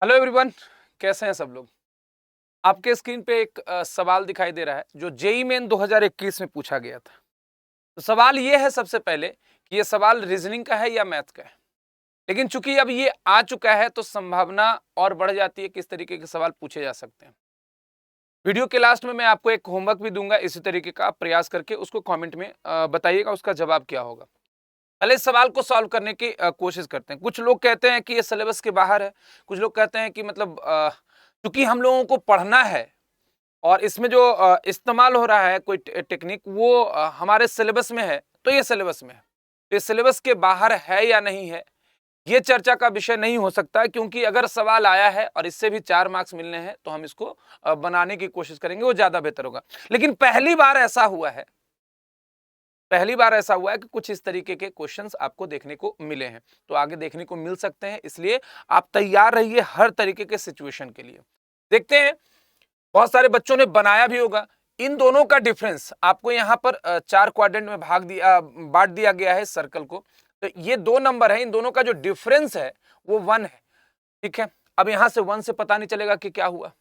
Hello everyone, कैसे हैं सब लोग। आपके स्क्रीन पे एक सवाल दिखाई दे रहा है जो जेईई मेन 2021 में पूछा गया था। तो सवाल ये है सबसे पहले कि ये सवाल रीजनिंग का है या मैथ का है। लेकिन चूंकि अब ये आ चुका है तो संभावना और बढ़ जाती है किस तरीके के सवाल पूछे जा सकते हैं। वीडियो के लास्ट में मैं आपको एक होमवर्क भी दूंगा, इसी तरीके का आप प्रयास करके उसको कॉमेंट में बताइएगा उसका जवाब क्या होगा। पहले इस सवाल को सॉल्व करने की कोशिश करते हैं। कुछ लोग कहते हैं कि ये सिलेबस के बाहर है, कुछ लोग कहते हैं कि मतलब क्योंकि हम लोगों को पढ़ना है और इसमें जो इस्तेमाल हो रहा है कोई टेक्निक वो हमारे सिलेबस में है, तो ये सिलेबस में है। तो ये सिलेबस के बाहर है या नहीं है, ये चर्चा का विषय नहीं हो सकता, क्योंकि अगर सवाल आया है और इससे भी 4 मार्क्स मिलने हैं तो हम इसको बनाने की कोशिश करेंगे, वो ज्यादा बेहतर होगा। लेकिन पहली बार ऐसा हुआ है कि कुछ इस तरीके के क्वेश्चंस आपको देखने को मिले हैं, तो आगे देखने को मिल सकते हैं, इसलिए आप तैयार रहिए हर तरीके के सिचुएशन के लिए। देखते हैं, बहुत सारे बच्चों ने बनाया भी होगा। इन दोनों का डिफरेंस आपको यहाँ पर 4 क्वाड्रेंट में बांट दिया गया है सर्कल को। तो ये 2 नंबर है, इन दोनों का जो डिफरेंस है वो 1 है। ठीक है, अब यहां से 1 से पता नहीं चलेगा कि क्या हुआ,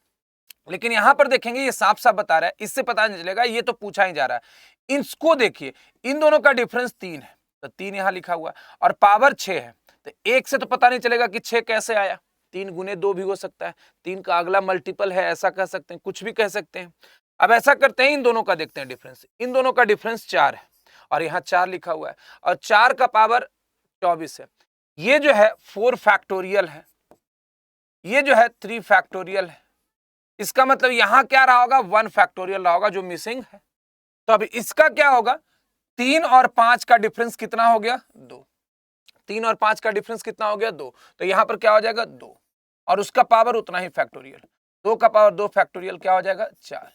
लेकिन यहां पर देखेंगे ये साफ साफ बता रहा है, इससे पता नहीं चलेगा, ये तो पूछा ही जा रहा है। इसको देखिए, इन दोनों का डिफरेंस 3 है, तो 3 यहां लिखा हुआ है और पावर 6 है। तो 1 से तो पता नहीं चलेगा कि 6 कैसे आया, 3 गुने 2 भी हो सकता है, 3 का अगला मल्टीपल है, ऐसा कह सकते हैं, कुछ भी कह सकते हैं। अब ऐसा करते हैं, इन दोनों का देखते हैं डिफरेंस। इन दोनों का डिफरेंस 4 है और यहाँ 4 लिखा हुआ है और 4 का पावर 24 है। ये जो है 4 फैक्टोरियल है, ये जो है 3 फैक्टोरियल है। इसका मतलब यहां क्या रहा होगा, 1 फैक्टोरियल रहा होगा जो मिसिंग है। तो अब इसका क्या होगा, 3 और 5 का डिफरेंस कितना हो गया, 2। 3 और 5 का डिफरेंस कितना हो गया, 2। तो यहां पर क्या हो जाएगा, 2 और उसका पावर उतना ही फैक्टोरियल, 2 का पावर 2 फैक्टोरियल क्या हो जाएगा, 4।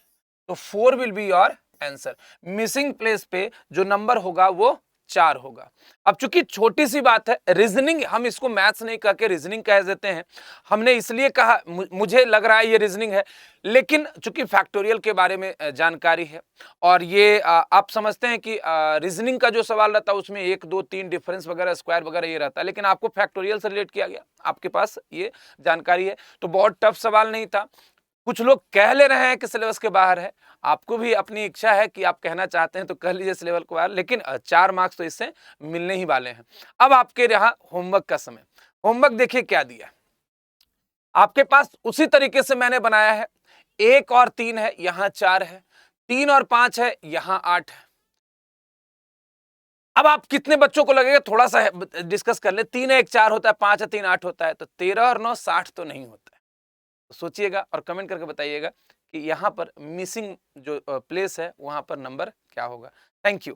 तो 4 will be your answer. Missing place पे जो नंबर होगा वो 4 होगा। अब चूंकि छोटी सी बात है, रीजनिंग, हम इसको मैथ्स नहीं कह के रीजनिंग कह देते हैं। हमने इसलिए कहा, मुझे लग रहा है ये रीजनिंग है, लेकिन चूंकि फैक्टोरियल के बारे में जानकारी है और ये आप समझते हैं कि रीजनिंग का जो सवाल रहता है उसमें 1 2 3 डिफरेंस वगैरह, स्क्वायर वगैरह ये रहता है, लेकिन आपको फैक्टोरियल से रिलेट किया गया, आपके पास ये जानकारी है, तो बहुत टफ सवाल नहीं था। कुछ लोग कह ले रहे हैं कि सिलेबस के बाहर है, आपको भी अपनी इच्छा है कि आप कहना चाहते हैं तो कह लीजिए सिलेबस के बाहर, लेकिन 4 मार्क्स तो इससे मिलने ही वाले हैं। अब आपके यहाँ होमवर्क का समय। होमवर्क देखिए क्या दिया आपके पास, उसी तरीके से मैंने बनाया है। 1 और 3 है, यहां 4 है, 3 और 5 है, यहां 8 है। अब आप कितने बच्चों को लगेगा, थोड़ा सा डिस्कस कर ले। 3 है 1 4 होता है, 5 है 3 8 होता है, तो 13 और 9 60 तो नहीं होता है। तो सोचिएगा और कमेंट करके बताइएगा कि यहां पर मिसिंग जो प्लेस है वहां पर नंबर क्या होगा। Thank you.